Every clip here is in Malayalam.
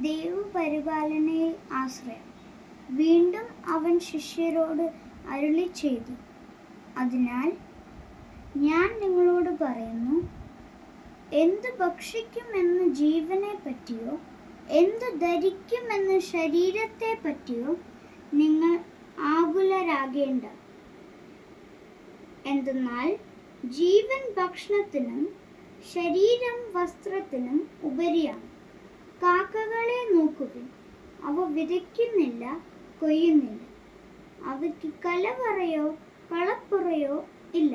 ദൈവപരിപാലനയിൽ ആശ്രയം. വീണ്ടും അവൻ ശിഷ്യരോട് അരുളിച്ചെയ്തു, അതിനാൽ ഞാൻ നിങ്ങളോട് പറയുന്നു, എന്തു ഭക്ഷിക്കുമെന്ന് ജീവനെ പറ്റിയോ എന്തു ധരിക്കുമെന്ന് ശരീരത്തെ പറ്റിയോ നിങ്ങൾ ആകുലരാകേണ്ട. എന്തെന്നാൽ ജീവൻ ഭക്ഷണത്തിനും ശരീരം വസ്ത്രത്തിനും ഉപരിയാണ്. കാക്കകളെ നോക്കുവിൻ, അവ വിതയ്ക്കുന്നില്ല, കൊയ്യുന്നില്ല, അവയ്ക്ക് കലവറയോ കളപ്പുറയോ ഇല്ല,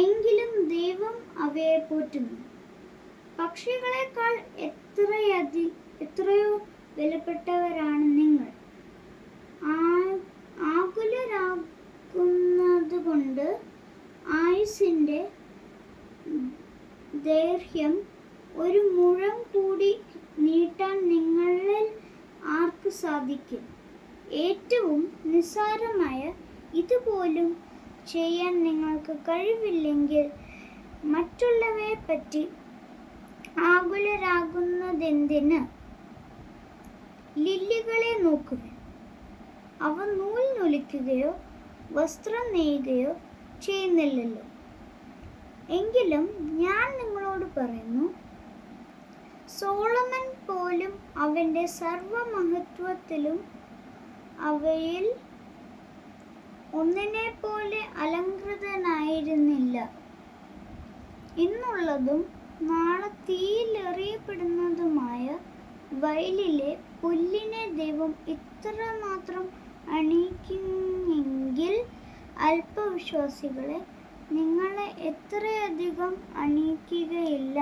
എങ്കിലും ദൈവം അവയെ പോറ്റുന്നു. പക്ഷികളെക്കാൾ എത്രയോ വിലപ്പെട്ടവരാണ് നിങ്ങൾ. ആകുലരാകുന്നതുകൊണ്ട് ആയുസ്സിന്റെ ദൈർഘ്യം ഒരു മുഴം കൂടി നീട്ടാൻ നിങ്ങളിൽ ആർക്ക് സാധിക്കും? ഏറ്റവും നിസ്സാരമായ ഇതുപോലും ചെയ്യാൻ നിങ്ങൾക്ക് കഴിവില്ലെങ്കിൽ മറ്റുള്ളവയെപ്പറ്റി ആകുലരാകുന്നതെന്തിന്? ലില്ലികളെ നോക്കുവിൻ, അവ നൂൽ നൂലിക്കുകയോ വസ്ത്രം നെയ്യുകയോ ചെയ്യുന്നില്ലല്ലോ. എങ്കിലും ഞാൻ നിങ്ങളോട് പറയുന്നു, സോളമൻ പോലും അവന്റെ സർവ്വമഹത്വത്തിലും അവയിൽ ഒന്നിനെപ്പോലെ അലങ്കൃതനായിരുന്നില്ല. ഇന്നുള്ളതും നാളെ തീയിലെറിയപ്പെടുന്നതുമായ വയലിലെ പുല്ലിനെ ദൈവം ഇത്രമാത്രം അണിയിക്കുമെങ്കിൽ അല്പവിശ്വാസികളെ, നിങ്ങളെ എത്രയധികം അണിയിക്കുകയില്ല.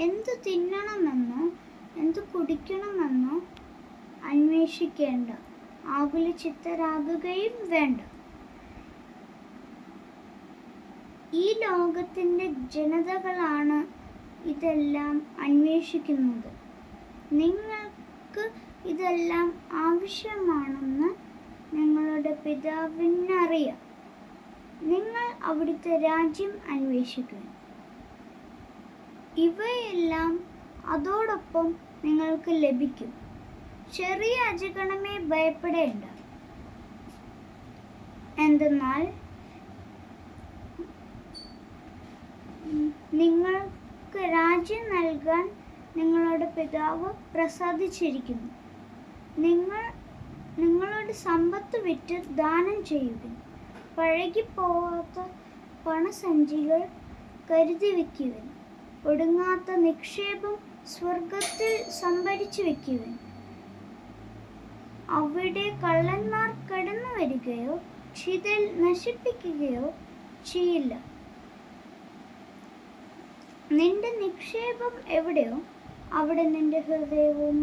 എന്തു തിന്നണമെന്നോ എന്തു കുടിക്കണമെന്നോ അന്വേഷിക്കേണ്ട, ആകുലചിത്തരാകുകയും വേണ്ട. ഈ ലോകത്തിന്റെ ജനതകളാണ് ഇതെല്ലാം അന്വേഷിക്കുന്നത്. നിങ്ങൾക്ക് ഇതെല്ലാം ആവശ്യമാണെന്ന് നിങ്ങളുടെ പിതാവിനറിയാം. നിങ്ങൾ അവിടുത്തെ രാജ്യം അന്വേഷിക്കുക, ഇവയെല്ലാം അതോടൊപ്പം നിങ്ങൾക്ക് ലഭിക്കും. ചെറിയ അജഗണമേ, ഭയപ്പെടേണ്ട. എന്തെന്നാൽ നിങ്ങൾക്ക് രാജ്യം നൽകാൻ നിങ്ങളുടെ പിതാവ് പ്രസാദിച്ചിരിക്കുന്നു. നിങ്ങളുടെ സമ്പത്ത് വിറ്റ് ദാനം ചെയ്യുവിൻ. പഴകിപ്പോവാത്ത പണസഞ്ചികൾ കരുതി വയ്ക്കുവിൻ. ഒടുങ്ങാത്ത നിക്ഷേപം സ്വർഗത്തിൽ സംഭരിച്ചു വയ്ക്കുവിൻ. അവിടെ കള്ളന്മാർ കടന്നു വരികയോ ചിതൽ നശിപ്പിക്കുകയോ ചെയ്യില്ല. നിന്റെ നിക്ഷേപം എവിടെയോ അവിടെ നിന്റെ ഹൃദയവും